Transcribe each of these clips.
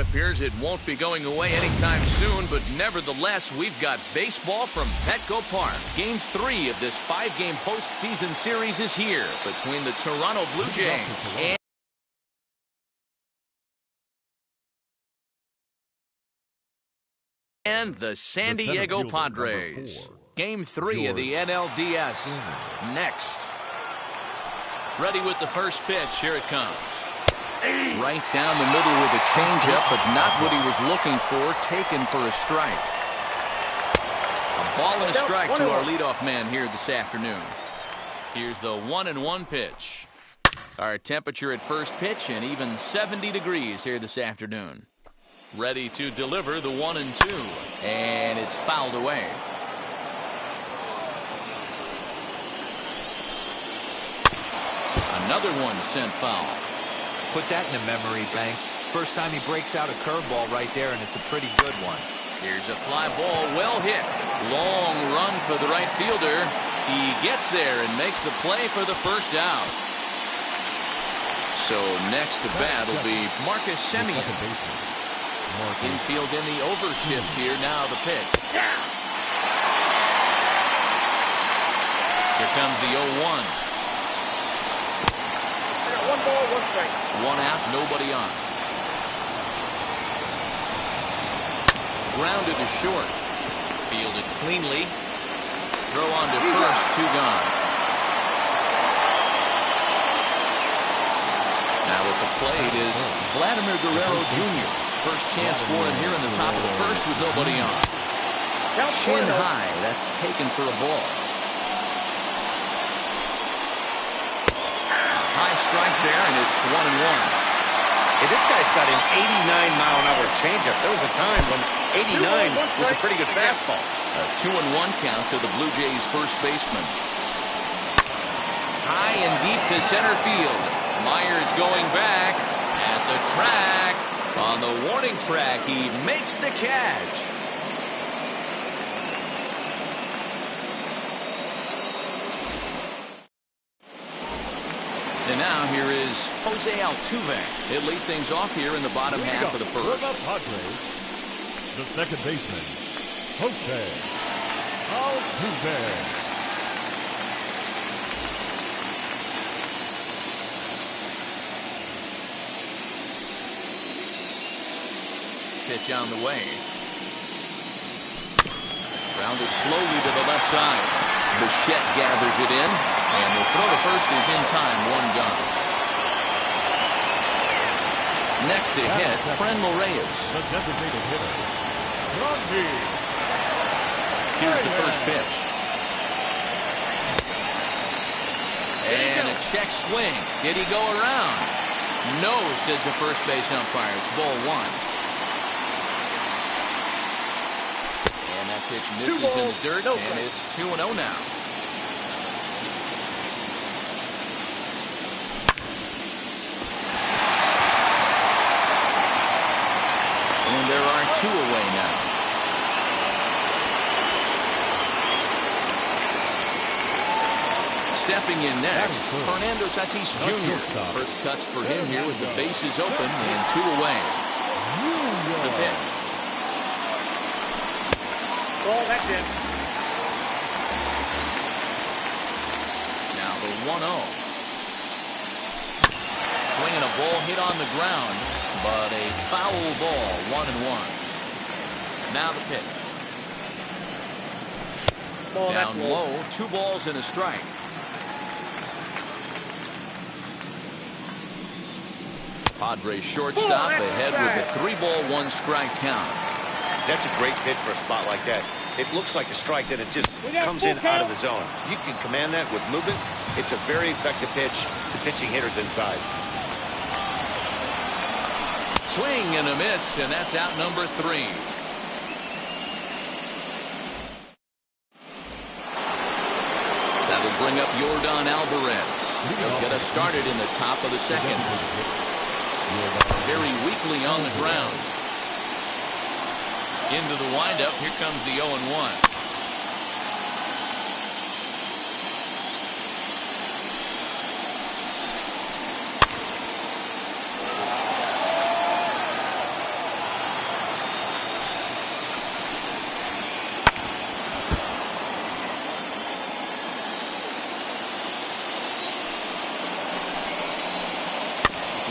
appears it won't be going away anytime soon, but nevertheless, we've got baseball from Petco Park. Game 3 of this 5-game postseason series is here between the Toronto Blue Jays and the San Diego Padres. Game 3 of the NLDS. Next. Ready with the first pitch. Here it comes. Right down the middle with a changeup, but not what he was looking for. Taken for a strike. A ball and a strike to our leadoff man here this afternoon. Here's the 1-1 pitch. Our temperature at first pitch and even 70 degrees here this afternoon. Ready to deliver the 1-2. And it's fouled away. Another one sent foul. Put that in a memory bank. First time he breaks out a curveball right there, and it's a pretty good one. Here's a fly ball, well hit. Long run for the right fielder. He gets there and makes the play for the first out. So next to bat will be Marcus Semien. Infield in the overshift here. Now the pitch. Here comes the 0-1. 1 ball, 1 strike. 1 out, nobody on. Grounded to short. Fielded cleanly. Throw on to first, 2 gone. Now at the plate is Vladimir Guerrero Jr. First chance for him here in the top of the first with nobody on. Shin high, that's taken for a ball. High strike there, and it's 1-1. Hey, this guy's got an 89-mile-an-hour changeup. There was a time when 89 was a pretty good fastball. A 2-1 count to the Blue Jays' first baseman. High and deep to center field. Myers going back at the track. On the warning track, he makes the catch. And now here is Jose Altuve. He'll lead things off here in the bottom half of the first. For the Padres, the second baseman, Jose Altuve. Pitch on the way. Grounded slowly to the left side. Bichette gathers it in. And the throw to first is in time, 1 gone. Next to hit, Franmil Reyes. The designated hitter, Here's the first pitch. And a check swing. Did he go around? No, says the first base umpire. It's ball 1. And that pitch misses in the dirt, and it's 2-0 now. And there are 2 away now. Stepping in next, Fernando Tatis Jr. First cuts for him here with the bases open and 2 away. The pitch. Ball, that's in. Now the 1-0. Swinging a ball hit on the ground, but a foul ball, 1-1. Now the pitch. Ball, down low, 2 balls and a strike. Padres shortstop ahead with a 3-ball, 1-strike count. That's a great pitch for a spot like that. It looks like a strike, then it just comes in out of the zone. You can command that with movement. It's a very effective pitch to pitching hitters inside. Swing and a miss, and that's out number 3. That'll bring up Yordan Alvarez. He'll get us started in the top of the second. Very weakly on the ground. Into the windup. Here comes the 0-1.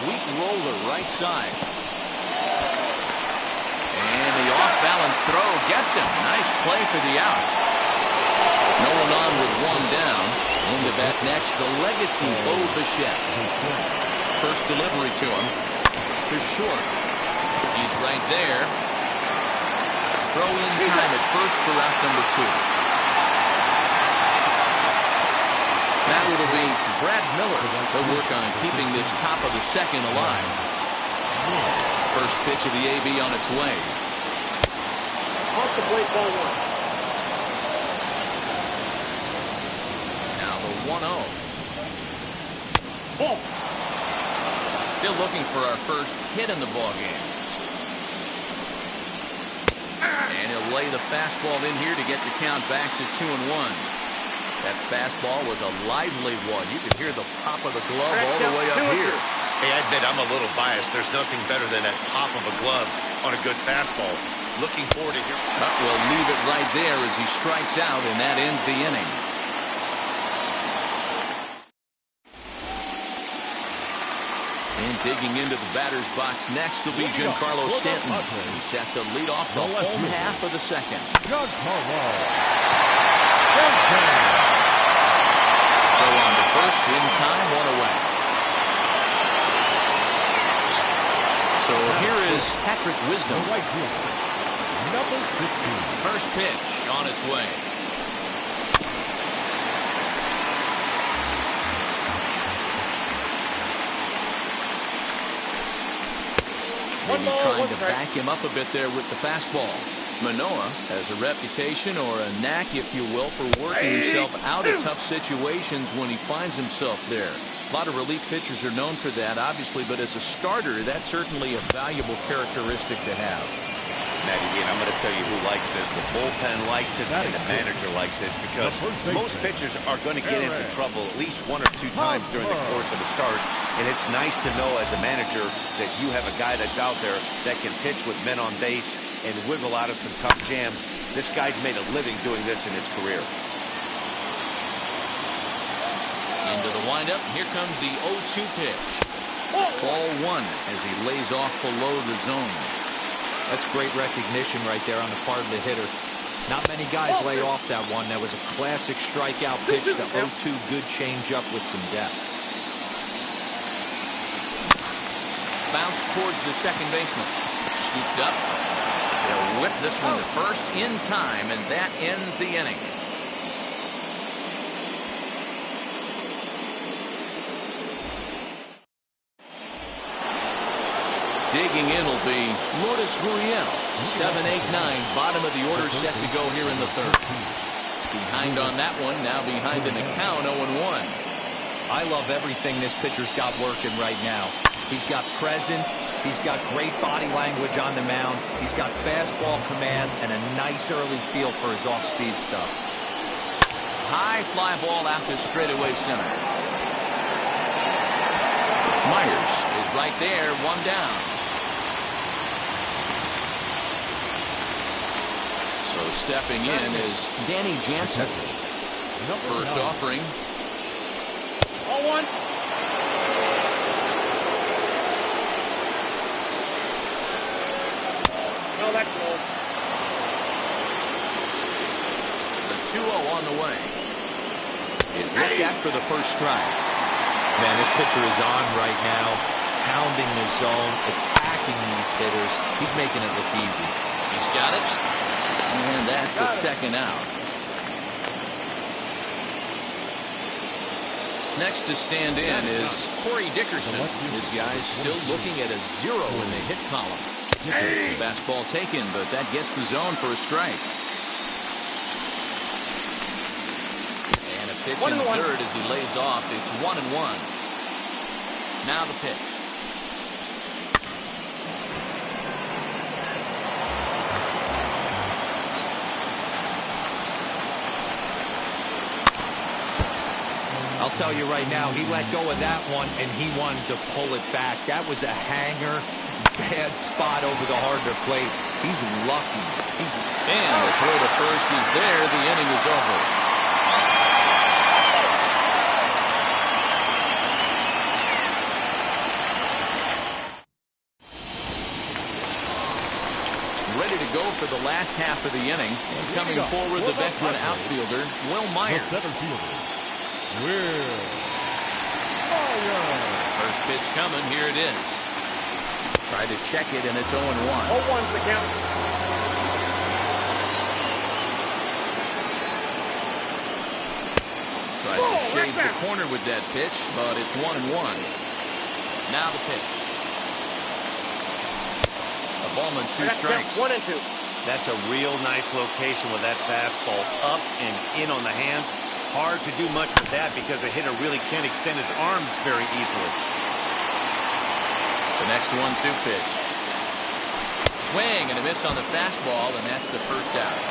weak roller right side. And the off-balance throw gets him. Nice play for the out. No one on with one down. Into bat next, the legacy Bo Bichette. First delivery to him. To short. He's right there. Throw in time at first for out number 2. Now it'll be Brad Miller. He'll work on keeping this top of the second alive. First pitch of the AB on its way. Off the plate, ball 1. Now the 1-0. Ball. Still looking for our first hit in the ball game. And he'll lay the fastball in here to get the count back to 2-1. That fastball was a lively one. You could hear the pop of the glove all the way up here. Hey, I admit I'm a little biased. There's nothing better than that pop of a glove on a good fastball. Looking forward to hear. We'll leave it right there as he strikes out, and that ends the inning. And digging into the batter's box next will be Giancarlo Stanton. He's set to lead off the home half of the second. Giancarlo. Throw on to first, in time, 1 away. So here is Patrick Wisdom. Right here. Number 16. First pitch on its way. Maybe trying to back him up a bit there with the fastball. Manoah has a reputation, or a knack, if you will, for working himself out of tough situations when he finds himself there. A lot of relief pitchers are known for that, obviously, but as a starter, that's certainly a valuable characteristic to have. Matty, and I'm going to tell you who likes this. The bullpen likes it, and the manager likes this, because most pitchers are going to get into trouble at least 1 or 2 times during the course of a start, and it's nice to know as a manager that you have a guy that's out there that can pitch with men on base and wiggle out of some tough jams. This guy's made a living doing this in his career. Into the windup, here comes the 0-2 pitch. Ball 1 as he lays off below the zone. That's great recognition right there on the part of the hitter. Not many guys lay off that one. That was a classic strikeout pitch. The 0-2 good changeup with some depth. Bounce towards the second baseman. Scooped up. They'll whip this one to first in time, and that ends the inning. Digging in will be Lourdes Gurriel. 7-8-9, bottom of the order set to go here in the third. Behind on that one, now behind in the count, 0-1. I love everything this pitcher's got working right now. He's got presence, he's got great body language on the mound, he's got fastball command, and a nice early feel for his off-speed stuff. High fly ball out to straightaway center. Myers is right there, 1 down. So stepping in is Danny Jansen. First offering. 0-1. No, that's low. The 2-0 on the way. Is looked at for the first strike. Man, this pitcher is on right now, pounding the zone, attacking these hitters. He's making it look easy. He's got it. And that's the second out. Next to stand in is Corey Dickerson. This guy's still looking at a 0 in the hit column. Fastball taken, but that gets the zone for a strike. And a pitch in the third as he lays off. It's 1-1. Now the pitch. I'll tell you right now, he let go of that one, and he wanted to pull it back. That was a hanger, bad spot over the harder plate. He's lucky. And the throw to first is there. The inning is over. for the last half of the inning. And coming forward, the veteran outfielder, Will Myers. The 7th fielder, Will Myers. First pitch coming. Here it is. Tried to check it, and it's 0-1. 0-1's the count. Tries to shave the corner with that pitch, but it's 1-1. Now the pitch. A ball and 2 strikes. 1 and 2. That's a real nice location with that fastball up and in on the hands. Hard to do much with that because a hitter really can't extend his arms very easily. The next 1-2 pitch. Swing and a miss on the fastball, and that's the first out.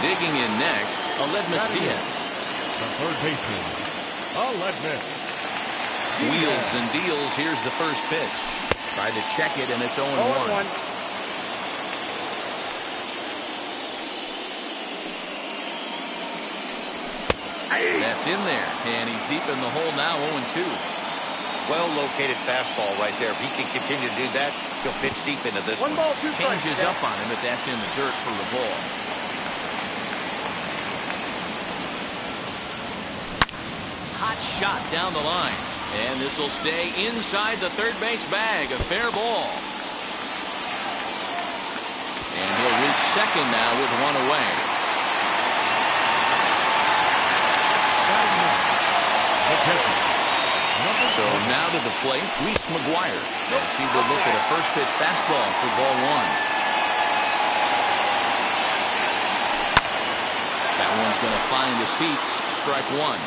Digging in next, Aledmus Diaz. The third baseman, Aledmus. Wheels and deals. Here's the first pitch. Tried to check it, and it's 0-1. 0-1. That's in there, and he's deep in the hole now, 0-2. Well-located fastball right there. If he can continue to do that, he'll pitch deep into this one. 1 ball, 2 strikes. Changes up on him, but that's in the dirt for the ball. Hot shot down the line. And this will stay inside the third base bag. A fair ball. And he'll reach second now with 1 away. So now to the plate, Reese McGuire, as he will look at a first pitch fastball for ball 1. That one's going to find the seats. Strike 1.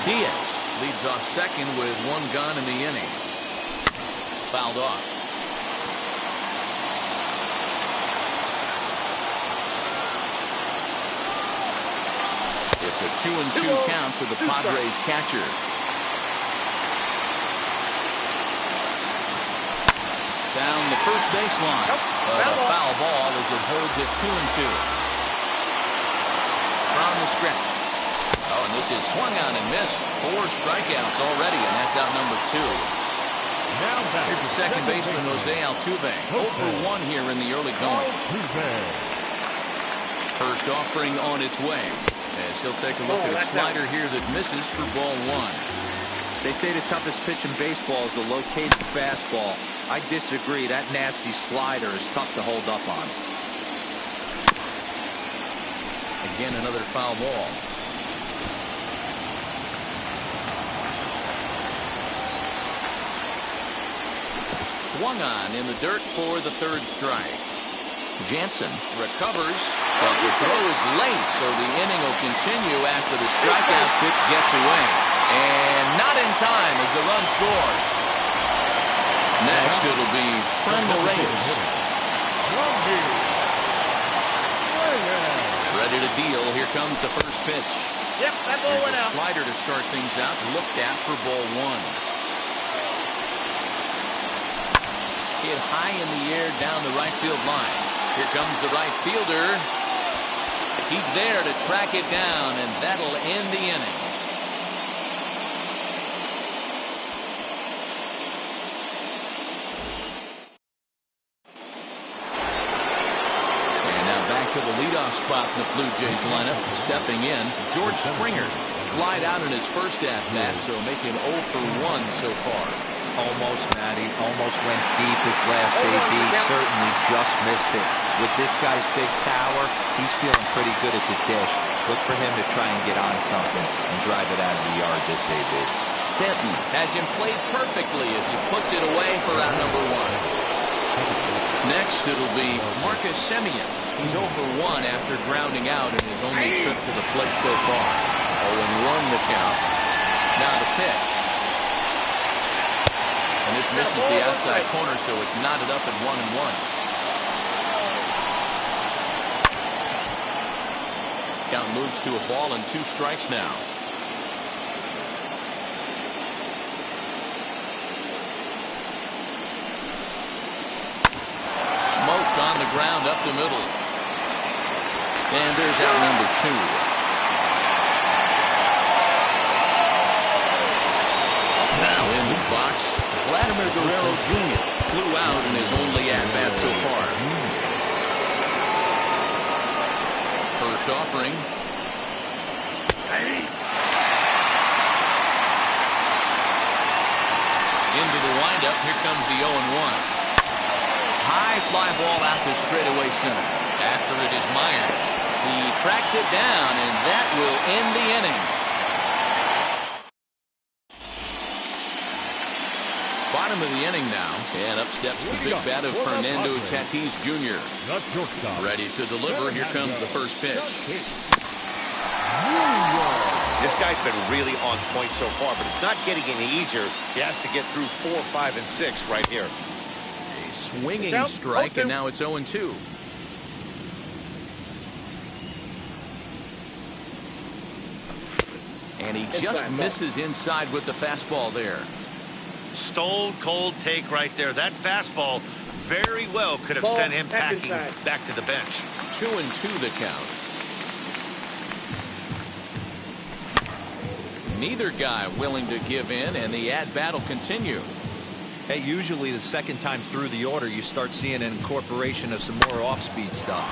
Diaz leads off second with 1 gun in the inning. Fouled off. It's a 2-2 count to the Padres catcher. Down the first baseline. But a foul ball as it holds it 2-2. From the stretch. Oh, and this is swung on and missed. 4 strikeouts already, and that's out number 2. Here's the second baseman, Jose Altuve. 0-for-1 here in the early going. First offering on its way. As he'll take a look at a slider here that misses for ball 1. They say the toughest pitch in baseball is the located fastball. I disagree. That nasty slider is tough to hold up on. Again, another foul ball. Swung on in the dirt for the third strike. Jansen recovers, but the throw is late, so the inning will continue after the strikeout pitch gets away. And not in time as the run scores. Next, it'll be Franmil Reyes. Ready to deal. Here comes the first pitch. Yep, that ball went out. Slider to start things out. Looked at for ball 1. Hit high in the air down the right field line. Here comes the right fielder. He's there to track it down, and that'll end the inning. And now back to the leadoff spot in the Blue Jays lineup. Stepping in, George Springer. Flied out in his first at-bat, so making 0-for-1 so far. Almost, Matty. Almost went deep his last AB. Certainly just missed it. With this guy's big power, he's feeling pretty good at the dish. Look for him to try and get on something and drive it out of the yard this AB. Stanton has him played perfectly as he puts it away for out number 1. Next, it'll be Marcus Semien. He's 0-for-1 after grounding out in his only trip to the plate so far. 0-1 the count. Now the pitch. And this misses the outside corner, so it's knotted up at 1-1. Count moves to a ball and 2 strikes now. Smoke on the ground up the middle. And there's out number 2. Now in the box, Vladimir Guerrero Jr. flew out in his only at-bat so far. first offering. Into the windup. Here comes the 0-1. High fly ball out to straightaway center. After it is Myers. He tracks it down, and that will end the inning. Bottom of the inning now, and up steps the big bat of Fernando Tatis Jr. Ready to deliver. Here comes the first pitch. This guy's been really on point so far, but it's not getting any easier. He has to get through 4, 5, and 6 right here. A swinging strike, and now it's 0-2. And he just misses inside with the fastball there. Stone cold take right there. That fastball very well could have sent him packing back to the bench. 2-2 the count. Neither guy willing to give in, and the at-bat will continue. Hey, usually the second time through the order, you start seeing an incorporation of some more off-speed stuff.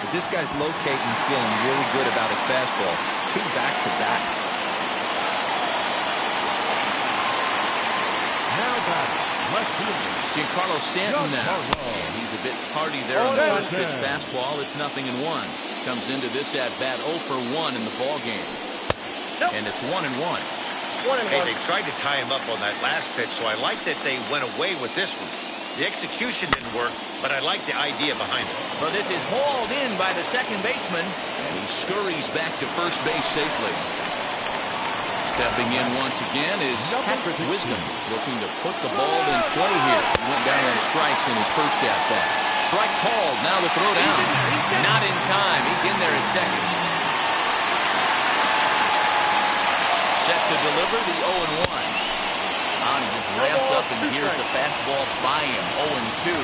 But this guy's locating, feeling really good about his fastball. 2 back-to-back. Now back, left fielder. Giancarlo Stanton now. And he's a bit tardy there on the first pitch fastball. It's 0-1. Comes into this at-bat 0 for 1 in the ball game. And it's 1-1. Hey, they tried to tie him up on that last pitch, so I like that they went away with this one. The execution didn't work, but I like the idea behind it. Well, this is hauled in by the second baseman, and he scurries back to first base safely. Stepping in once again is Patrick Wisdom, looking to put the ball in play here. He went down on strikes in his first at-bat. Strike called, now the throw down. Not in time, he's in there at second. Set to deliver the 0-1. He just ramps up and here's the fastball by him. 0-2.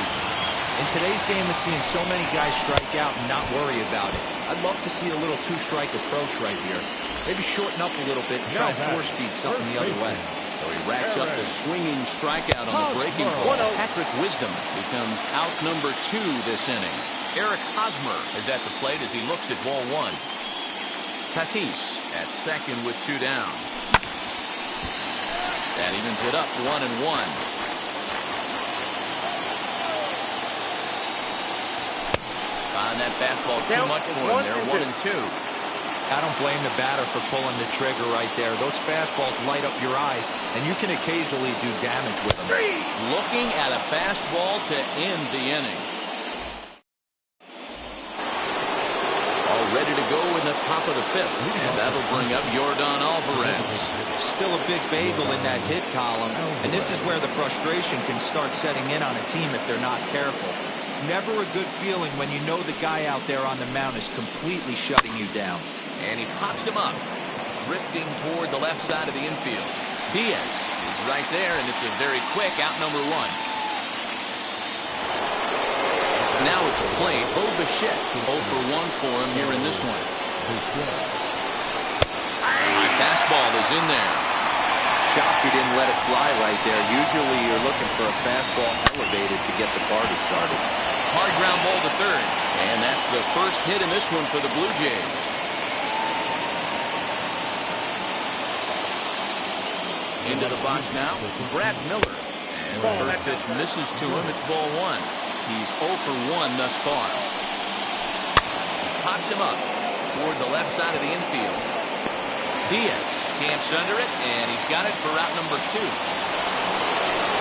In today's game of seeing so many guys strike out and not worry about it, I'd love to see a little 2-strike approach right here. Maybe shorten up a little bit and try and force-feed something the other way. So he racks up the swinging strikeout on the breaking ball. Patrick Wisdom becomes out number 2 this inning. Eric Hosmer is at the plate as he looks at ball 1. Tatis at second with 2 down. That evens it up 1-1. And that fastball's too much for him there. 1-2. I don't blame the batter for pulling the trigger right there. Those fastballs light up your eyes, and you can occasionally do damage with them. Looking at a fastball to end the inning. All ready to go in the top of the 5th, and that'll bring up Yordan Alvarez. Still a big bagel in that hit column, and this is where the frustration can start setting in on a team if they're not careful. It's never a good feeling when you know the guy out there on the mound is completely shutting you down. And he pops him up, drifting toward the left side of the infield. Diaz is right there, and it's a very quick out number 1. Now at the plate, Bo Bichette, 0 for 1 for him here in this one. Fastball is in there. Shocked he didn't let it fly right there. Usually you're looking for a fastball elevated to get the party started. Hard ground ball to third. And that's the first hit in this one for the Blue Jays. Into the box now, Brad Miller. And the first pitch misses to him. It's ball 1. He's 0 for 1 thus far. Pops him up toward the left side of the infield. Diaz camps under it, and he's got it for out number 2.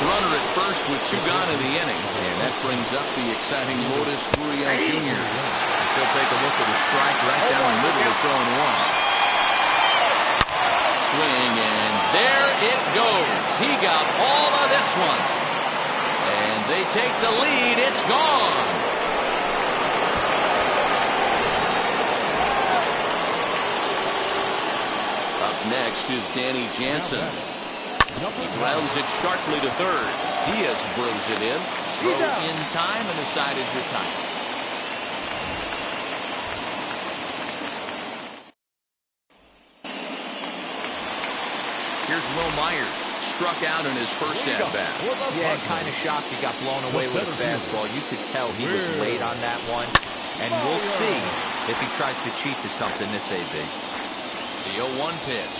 Runner at first with 2 gone in the inning, and that brings up the exciting Lourdes Gurriel Jr. So take a look at the strike right down the middle. It's 0-1. Swing, and there it goes. He got all of this one. And they take the lead. It's gone. Next is Danny Jansen. He grounds it sharply to third. Diaz brings it in. Throw in time, and the side is retired. Here's Will Myers. Struck out in his first at-bat. Yeah, kind of shocked he got blown away with a fastball. You could tell he was late on that one. And we'll see If he tries to cheat to something, this AB. The 0-1 pitch.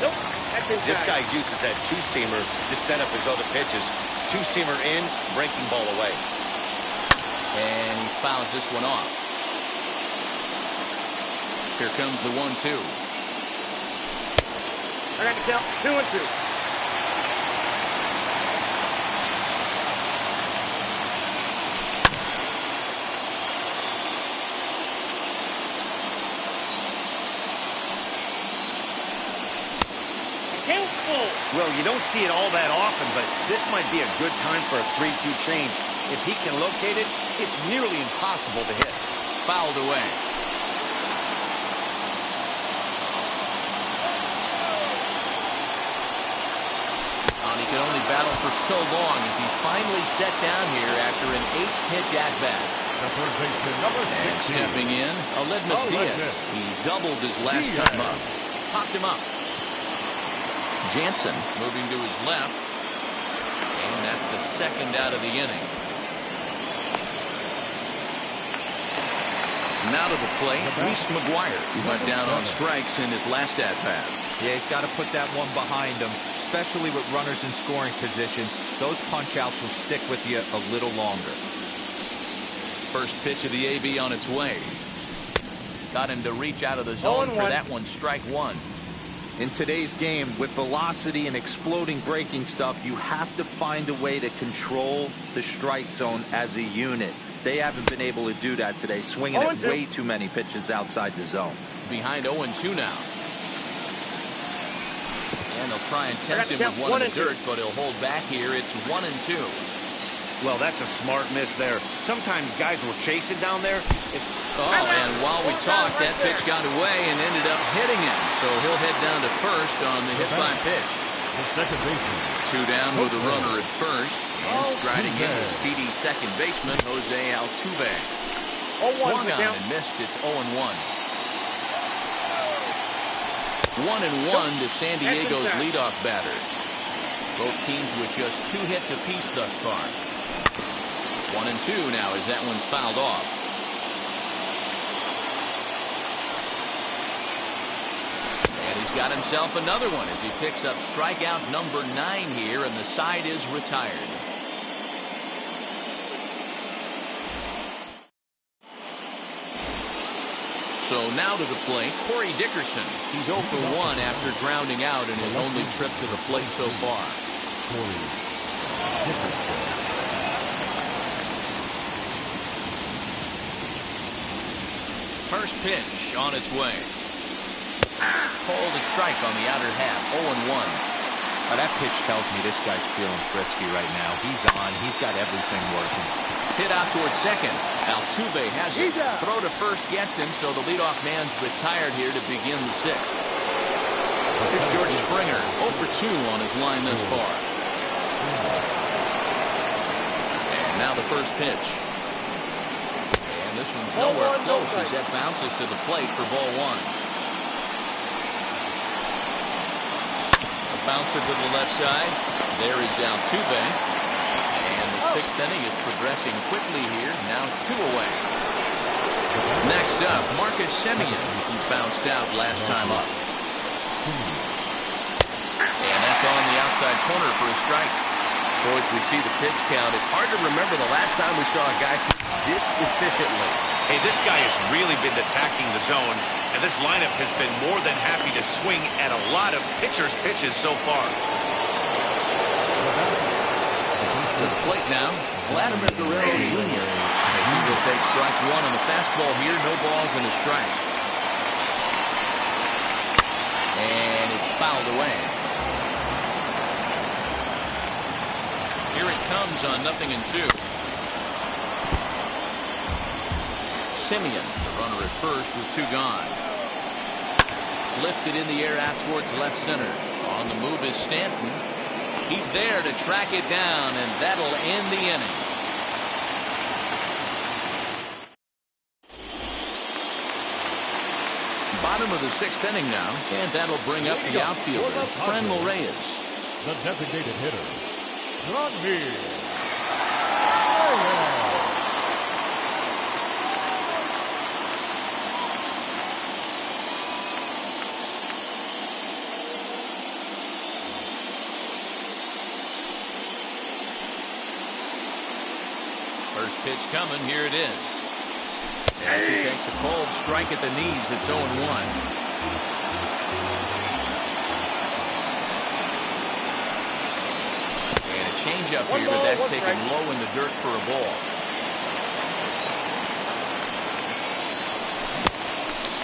Nope. This guy uses that two-seamer to set up his other pitches. Two-seamer in, breaking ball away. And he fouls this one off. Here comes the 1-2. I got to count 2-2. Well, you don't see it all that often, but this might be a good time for a 3-2 change. If he can locate it, it's nearly impossible to hit. Fouled away. He can only battle for so long as he's finally set down here after an 8-pitch at-bat. And stepping in, Aledmus Diaz. He doubled his last time up. Popped him up. Jansen moving to his left. And that's the second out of the inning. Now to the plate, Reese McGuire, who went down on strikes in his last at-bat. Yeah, he's got to put that one behind him, especially with runners in scoring position. Those punch-outs will stick with you a little longer. First pitch of the AB on its way. Got him to reach out of the zone for that one, strike one. In today's game, with velocity and exploding breaking stuff, you have to find a way to control the strike zone as a unit. They haven't been able to do that today, swinging at way too many pitches outside the zone. Behind 0-2 now. And they'll try and tempt him with one in the dirt, but he'll hold back here. It's 1-2. Well, that's a smart miss there. Sometimes guys will chase it down there. And while we talked, that pitch got away and ended up hitting him. So he'll head down to first on the hit by pitch. Two down with a runner at first. And striding in the speedy second baseman, Jose Altuve. Swung on and missed. It's 0-1. 1-1 to San Diego's leadoff batter. Both teams with just 2 hits apiece thus far. 1-2 now as that one's fouled off. And he's got himself another one as he picks up strikeout number 9 here, and the side is retired. So now to the plate, Corey Dickerson. He's 0 for 1 after grounding out in his only trip to the plate so far. First pitch on its way. Called a strike on the outer half, 0-1. That pitch tells me this guy's feeling frisky right now. He's on. He's got everything working. Hit out towards second. Altuve has it. Throw to first gets him, so the leadoff man's retired here to begin the 6th. Here's George Springer, 0 for 2 on his line thus far. And now the first pitch. And this one's nowhere close as that bounces to the plate for ball 1. Bouncer to the left side. There is Altuve. And the 6th inning is progressing quickly here. Now 2 away. Next up, Marcus Semien. He bounced out last time up. And that's on the outside corner for a strike. Boys, we see the pitch count. It's hard to remember the last time we saw a guy pitch this efficiently. Hey, this guy has really been attacking the zone, and this lineup has been more than happy to swing at a lot of pitchers' pitches so far. To the plate now, Vladimir Guerrero Jr. as he will take strike 1 on the fastball here. No balls and a strike. And it's fouled away. Here it comes on 0-2. Semien, the runner at first with 2 gone. Lifted in the air out towards left center. On the move is Stanton. He's there to track it down, and that'll end the inning. Bottom of the 6th inning now, and that'll bring up the outfielder, Franmil Reyes. The designated hitter, Franmil. First pitch coming. Here it is. As he takes a cold strike at the knees, it's 0-1. And a changeup here, but that's taken low in the dirt for a ball.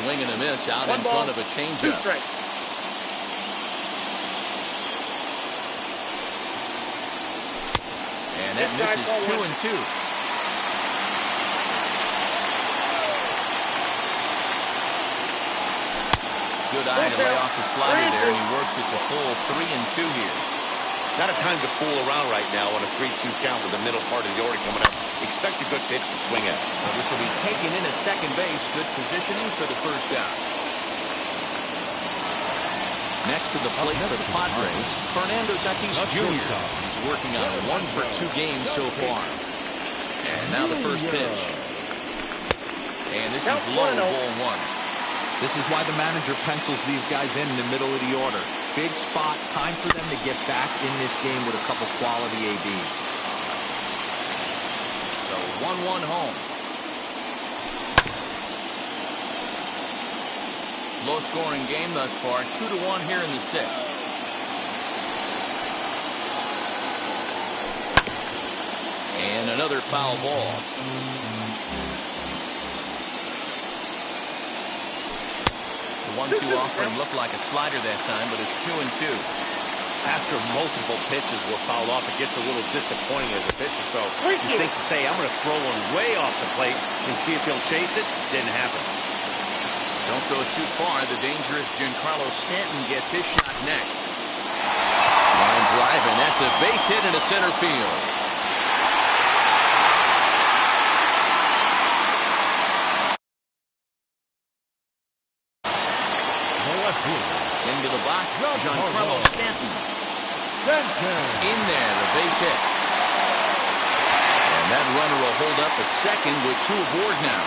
Swing and a miss out in front of a changeup. And that misses 2-2. Good eye to lay off the slider there, and he works it to full 3-2 here. Not a time to fool around right now on a 3-2 count with the middle part of the order coming up. Expect a good pitch to swing at. Well, this will be taken in at second base. Good positioning for the first down. Next to the plate for the Padres, Fernando Tatis Jr. He's working on a 1-for-2 game so far. And now the first pitch. And this is low, ball 1. This is why the manager pencils these guys in the middle of the order. Big spot, time for them to get back in this game with a couple quality ABs. So 1-1 home. Low-scoring game thus far, 2-1 here in the 6th. And another foul ball. The 1-2 offering looked like a slider that time, but it's 2-2. After multiple pitches were fouled off, it gets a little disappointing as a pitcher. So you think to say, I'm going to throw one way off the plate and see if he'll chase it. Didn't happen. Don't go too far. The dangerous Giancarlo Stanton gets his shot next. Line drive, and that's a base hit into center field. Into the box, Giancarlo Stanton. In there, the base hit. And that runner will hold up at second with 2 aboard now.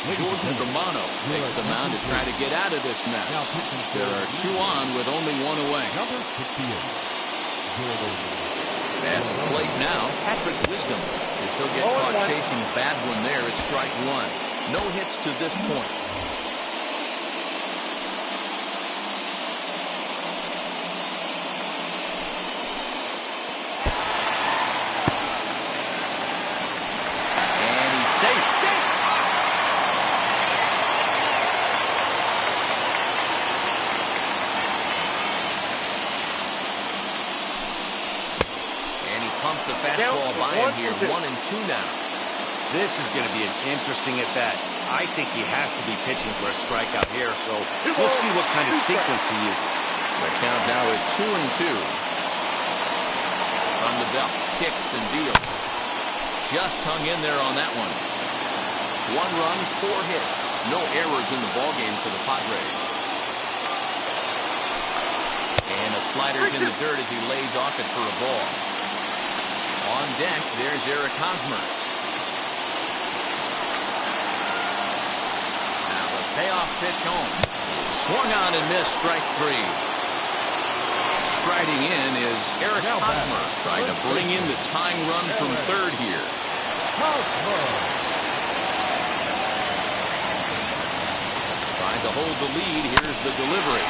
Jordan Romano takes the mound to try to get out of this mess. There are 2 on with only 1 away. At the plate now, Patrick Wisdom. As he'll get caught chasing a bad one there, it's strike 1. No hits to this point. And he's safe. Pumps the fastball by him here, 1-2 now. This is going to be an interesting at-bat. I think he has to be pitching for a strikeout here, so we'll see what kind of sequence he uses. The count now is 2-2. From the belt, kicks and deals. Just hung in there on that one. 1 run, 4 hits. No errors in the ballgame for the Padres. And a slider's in the dirt as he lays off it for a ball. On deck, there's Eric Hosmer. Now the payoff pitch home. Swung on and missed, strike 3. Striding in is Eric Hosmer, trying to bring in the tying run from third here. Trying to hold the lead. Here's the delivery.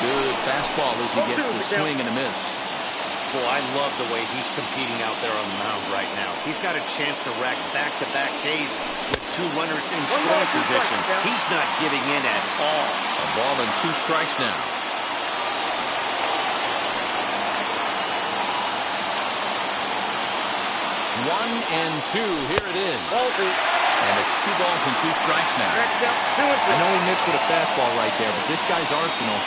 Good fastball as he gets the swing and a miss. Boy, I love the way he's competing out there on the mound right now. He's got a chance to rack back-to-back Ks with 2 runners in scoring position. He's not giving in at all. A ball and 2 strikes now. 1-2. Here it is. Ball 2. And it's 2 balls and 2 strikes now. Strike count, 2 and 2. I know he missed with a fastball right there, but this guy's arsenal,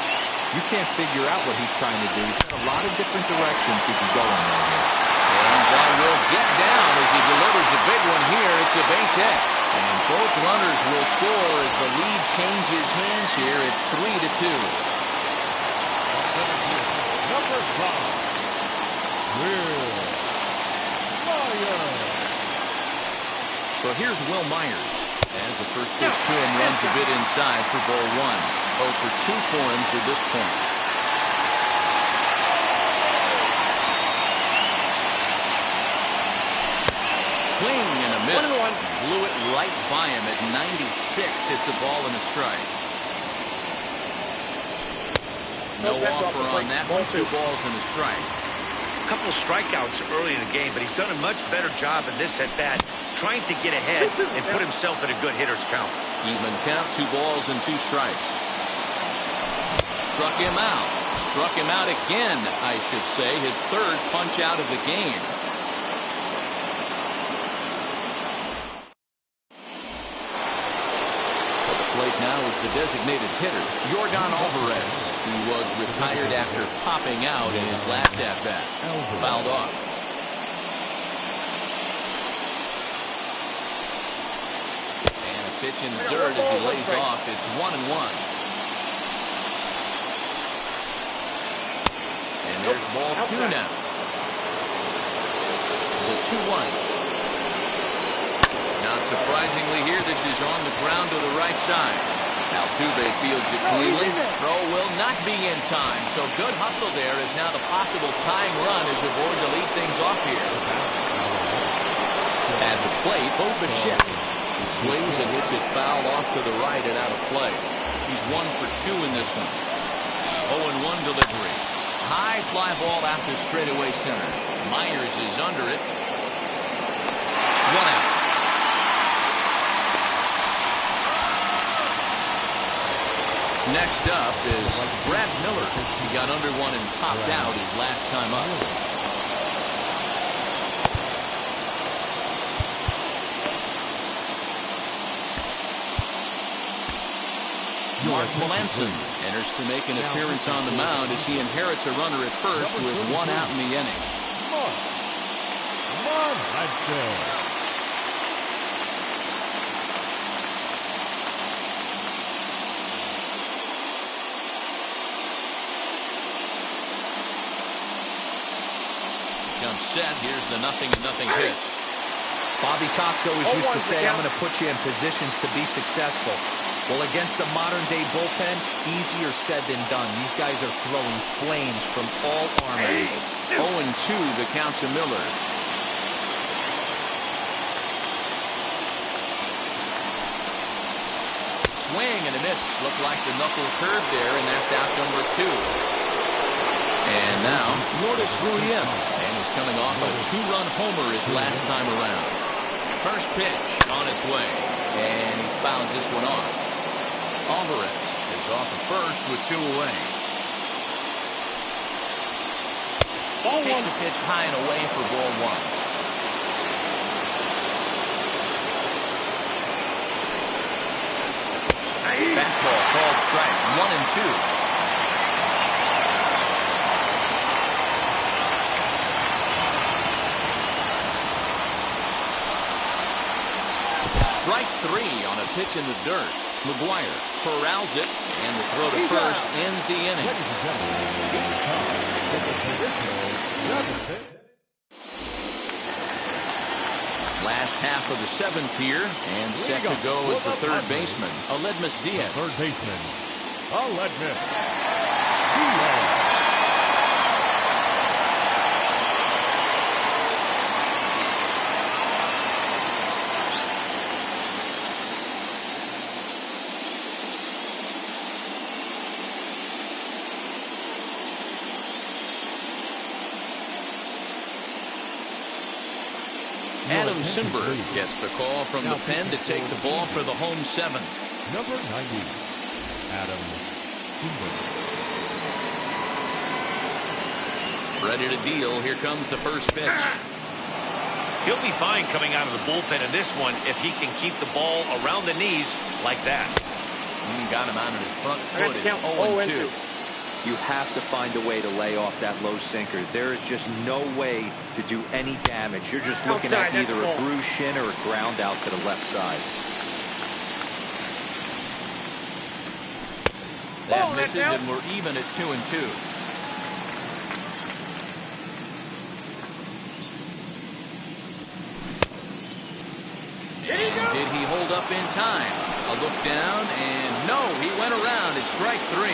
you can't figure out what he's trying to do. He's got a lot of different directions he can go in right here. And that will get down as he delivers a big one here. It's a base hit. And both runners will score as the lead changes hands here at 3-2. Number 5. Will Myers. So here's Will Myers. As the first pitch to him runs a bit inside for ball 1. 0 for 2 for him to this point. Swing and a miss. 1-1. Blew it right by him at 96. It's a ball and a strike. No offer on that one. 2 balls and a strike. A couple of strikeouts early in the game, but he's done a much better job in this at-bat, trying to get ahead and put himself in a good hitter's count. Even count, 2 balls and 2 strikes. Struck him out. Struck him out again, I should say. His 3rd punch out of the game. At the plate now is the designated hitter, Yordan Alvarez. He was retired after popping out in his last at-bat. Fouled off. And a pitch in the dirt as he lays off. It's 1-1. And there's ball 2 now. The 2-1. Not surprisingly here, this is on the ground to the right side. Altuve fields it cleanly. Throw will not be in time, so good hustle there as now the possible tying run is aboard to lead things off here. At the plate, Bo Bichette. He swings and hits it foul off to the right and out of play. He's 1 for 2 in this one. 0-1 delivery. High fly ball out to straightaway center. Myers is under it. 1 out. Next up is Brad Miller. He got under one and popped out his last time up. Mark Melanson enters to make an appearance on the mound as he inherits a runner at first with 1 out in the inning. Melanson. Set. Here's the 0-0 pitch. Bobby Cox always used to say, I'm going to put you in positions to be successful. Well, against a modern-day bullpen, easier said than done. These guys are throwing flames from all arm angles. 0-2 the count to Miller. Swing and a miss. Looked like the knuckle curve there, and that's out number 2. And now, Lourdes Gurriel. And he's coming off a 2-run homer his last time around. First pitch on its way. And he fouls this one off. Alvarez is off at first with 2 away. Takes a pitch high and away for ball 1. Fastball called strike. 1-2. Strike 3 on a pitch in the dirt. McGuire corrals it, and the throw to first ends the inning. Last half of the 7th here, and set to go is the 3rd baseman, Aledmys Diaz. 3rd baseman, Aledmys Diaz. Adam Simberg gets the call from the pen to take the ball for the home 7th. Number 90, Adam Simberg. Ready to deal. Here comes the first pitch. He'll be fine coming out of the bullpen in this one if he can keep the ball around the knees like that. Got him out of his front foot. It's 0-2. You have to find a way to lay off that low sinker. There is just no way to do any damage. You're just looking at either a bruised shin or a ground out to the left side. That misses, and we're even at 2-2. Did he hold up in time? A look down, and no, he went around. It's strike 3.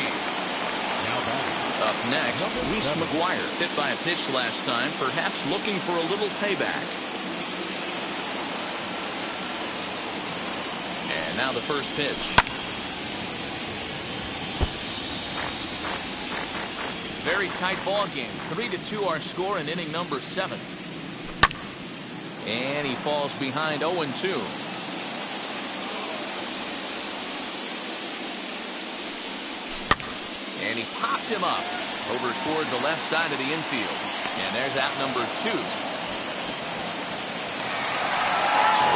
Up next, Reese McGuire, hit by a pitch last time, perhaps looking for a little payback. And now the first pitch. Very tight ball game. 3-2 our score in inning number 7. And he falls behind 0-2. And he popped him up over toward the left side of the infield. And there's out number 2. So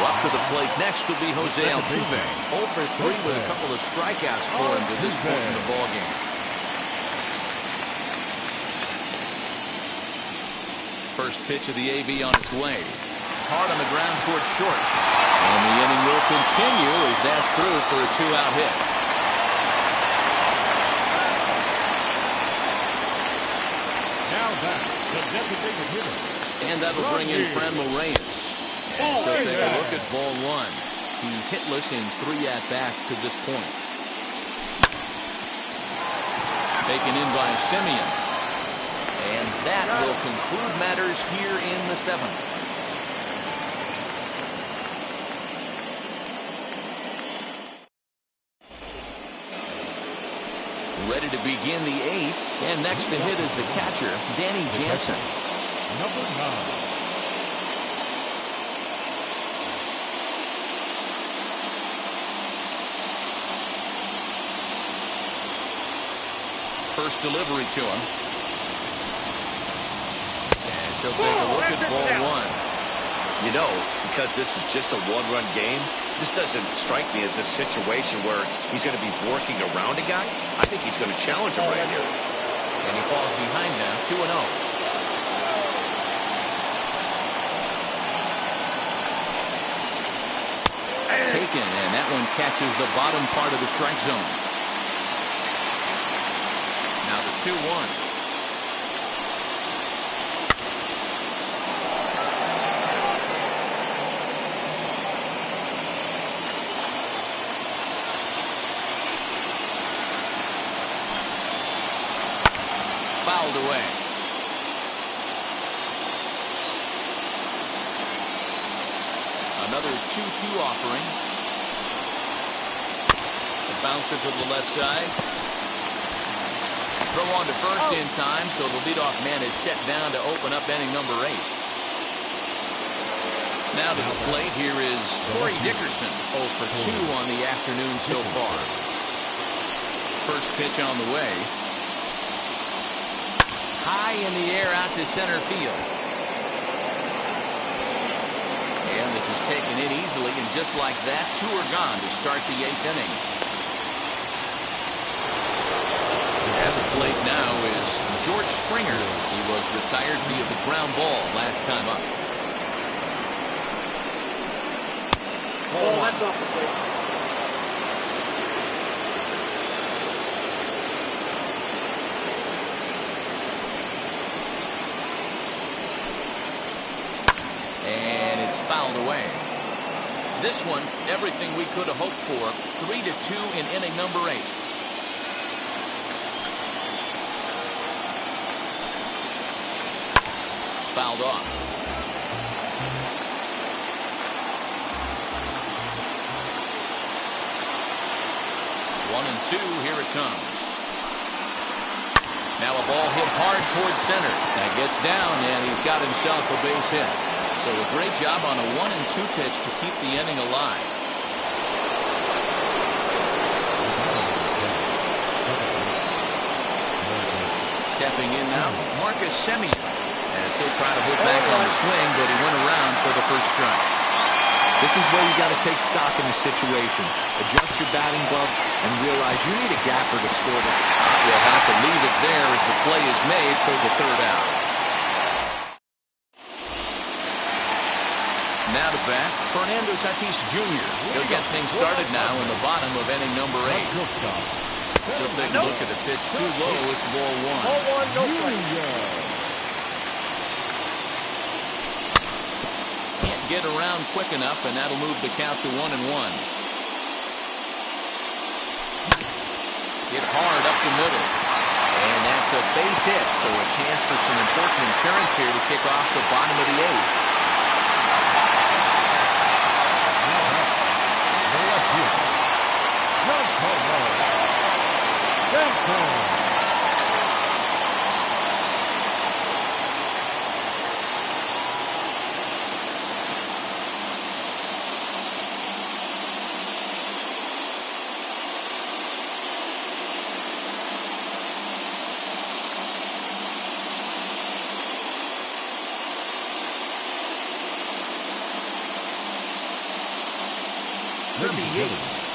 up to the plate next will be Jose Altuve. 0 for 3 with a couple of strikeouts for him to this point in the ballgame. First pitch of the AB on its way. Hard on the ground towards short. And the inning will continue as that's through for a 2-out hit. And that'll bring in Franmil Reyes. And so take a look at ball 1. He's hitless in 3 at-bats to this point. Taken in by Simeon. And that will conclude matters here in the 7th. Ready to begin the 8th, and next to hit is the catcher, Danny Jansen. Number 9. First delivery to him. And she'll take a look at ball 1. You know, because this is just a one-run game, this doesn't strike me as a situation where he's going to be working around a guy. I think he's going to challenge him right here. And he falls behind now, 2-0. Taken, and that one catches the bottom part of the strike zone. Now the 2-1. Fouled away. Another 2-2 offering. A bouncer to the left side. Throw on to first in time, so the leadoff man is set down to open up inning number 8. Now to the plate, here is Corey Dickerson. 0 for 2 on the afternoon so far. First pitch on the way. High in the air out to center field. And this is taken in easily, and just like that, 2 are gone to start the 8th inning. At the plate now is George Springer. He was retired via the ground ball last time up. Oh, that's off the plate. And it's fouled away. This one, everything we could have hoped for. 3-2 in inning number 8. Fouled off. 1-2, here it comes. Now a ball hit hard towards center. That gets down, and he's got himself a base hit. So a great job on a 1-2 pitch to keep the inning alive. Stepping in now, Marcus Semien. As he'll try to put back on the swing, but he went around for the first strike. This is where you got to take stock in the situation. Adjust your batting glove and realize you need a gapper to score this. We'll have to leave it there as the play is made for the third out. Now to bat, Fernando Tatis Jr. He'll get things started now in the bottom of inning number 8. So take a look at the pitch too low. It's ball one. Ball one, no strike. Can't get around quick enough, and that'll move the count to 1-1. Hit hard up the middle. And that's a base hit, so a chance for some important insurance here to kick off the bottom of the 8th.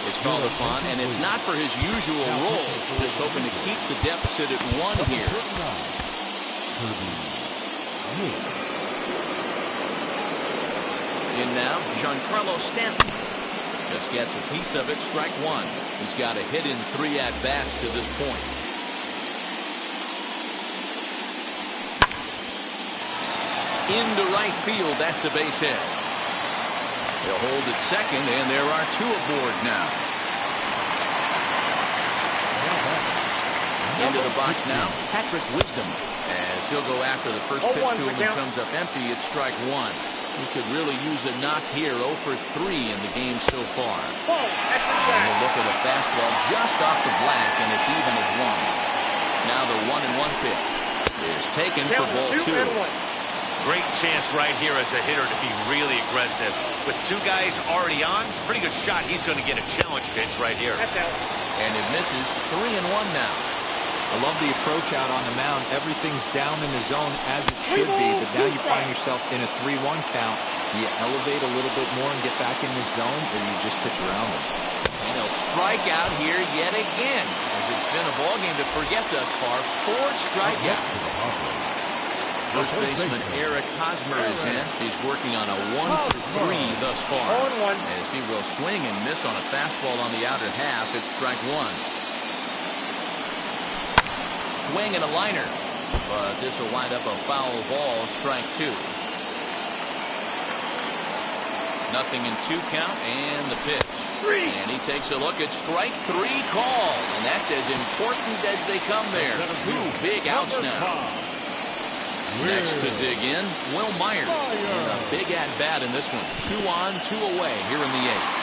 Is called upon, and it's not for his usual role. Just hoping to keep the deficit at 1 here. In now, Giancarlo Stanton. Just gets a piece of it, strike 1. He's got a hit in 3 at-bats to this point. Into right field, that's a base hit. He'll hold at second, and there are 2 aboard now. Into the box now, Patrick Wisdom. As he'll go after the first pitch to him and comes up empty, it's strike 1. He could really use a knock here, 0 for 3 in the game so far. And he'll look at a fastball just off the black, and it's even at 1. Now the 1-1 pitch is taken for ball 2. Great chance right here as a hitter to be really aggressive. With 2 guys already on, pretty good shot. He's going to get a challenge pitch right here. And it misses. 3-1 now. I love the approach out on the mound. Everything's down in the zone as it should be, but now you find yourself in a 3-1 count. You elevate a little bit more and get back in the zone, or you just pitch around them. And he'll strike out here yet again, as it's been a ball game to forget thus far. 4 strikeouts. First baseman Eric Hosmer is in. He's working on a 1 for 3 thus far. As he will swing and miss on a fastball on the outer half, it's strike 1. Swing and a liner, but this will wind up a foul ball, strike 2. Nothing in 2 count, and the pitch. And he takes a look at strike 3 called, and that's as important as they come there. 2 big outs now. Next to dig in, Will Myers. And a big at-bat in this one. 2 on, 2 away here in the 8th.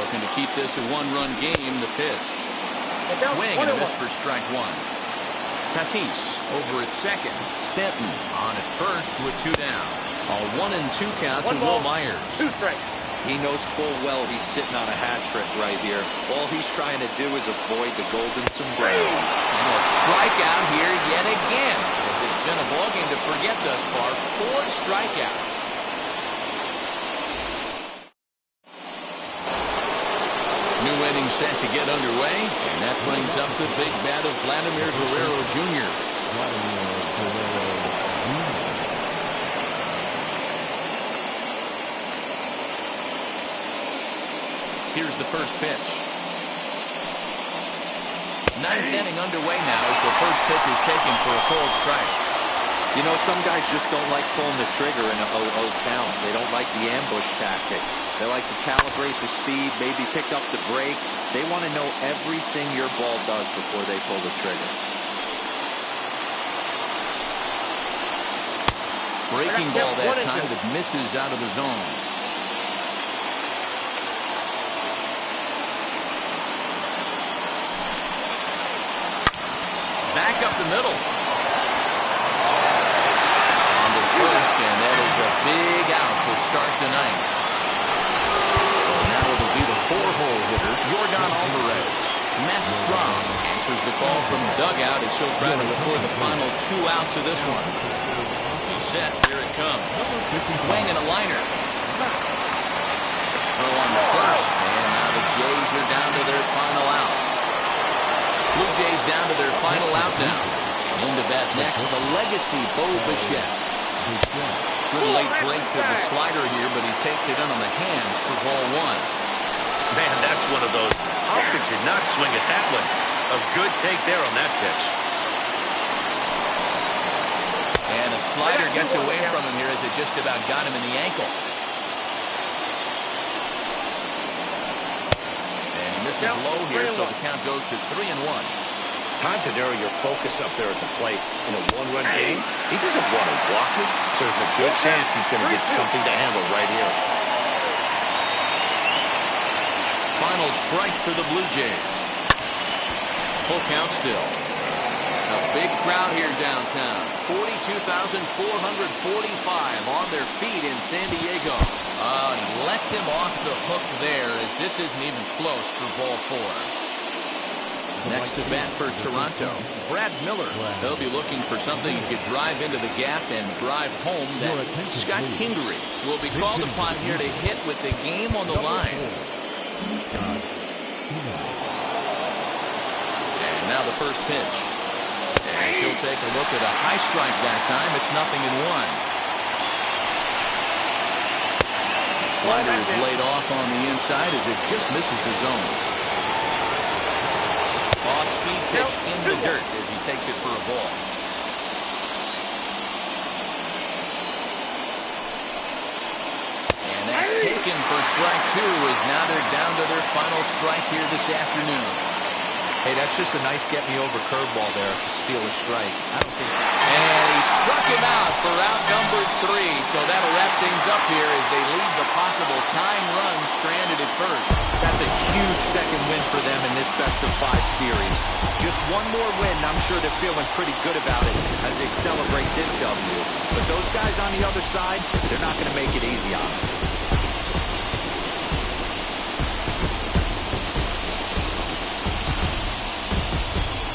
Looking to keep this a 1-run game, the pitch. Swing and a miss for strike 1. Tatis over at second. Stanton on at first with 2 down. A 1-2 count to Will Myers. 2 strikes. He knows full well he's sitting on a hat trick right here. All he's trying to do is avoid the golden sombrero. And a strikeout here yet again, as it's been a ball game to forget thus far. 4 strikeouts. New inning set to get underway, and that brings up the big bat of Vladimir Guerrero Jr. Here's the first pitch. 9th inning underway now as the first pitch is taken for a cold strike. You know, some guys just don't like pulling the trigger in a 0-0 count. They don't like the ambush tactic. They like to calibrate the speed, maybe pick up the brake. They want to know everything your ball does before they pull the trigger. Breaking ball that time that misses out of the zone. Back up the middle. On the first, and that'll big out to start the night. So now it'll be the 4-hole hitter, Yordan Alvarez. Matt Strom answers the call from dugout as he'll try to record the final 2 outs of this one. He's set. Here it comes. Swing and a liner. Throw on the first. And now the Jays are down to their final out. Blue Jays down to their final out now. Into bat next, the legacy Bo Bichette. Good late break to the slider here, but he takes it in on the hands for ball 1. Man, that's one of those. How could you not swing at that one? A good take there on that pitch. And a slider gets away from him here as it just about got him in the ankle. And he misses low here, so the count goes to 3-1. Time to narrow your focus up there at the plate. In a one-run game, he doesn't want to walk it, so there's a good chance he's going to get something to handle right here. Final strike for the Blue Jays. Full count still. A big crowd here downtown. 42,445 on their feet in San Diego. And he lets him off the hook there as this isn't even close for ball 4. Next to bat for Toronto, Brad Miller. They'll be looking for something he could drive into the gap and drive home. That Scott Kingery will be called upon here to hit with the game on the line. And now the first pitch. And she'll take a look at a high strike that time. It's 0-1. Slider is laid off on the inside as it just misses the zone. Off-speed pitch in the dirt as he takes it for a ball. And that's taken for strike 2 as now they're down to their final strike here this afternoon. Hey, that's just a nice get-me-over curveball there. It's a steal a strike. And he struck him out for out number 3, so that'll wrap things up here as they leave the possible tying run stranded at first. That's a huge second win for them in this best-of-5 series. Just one more win, and I'm sure they're feeling pretty good about it as they celebrate this W. But those guys on the other side, they're not going to make it easy on them.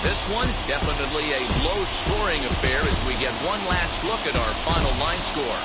This one, definitely a low-scoring affair as we get one last look at our final line score.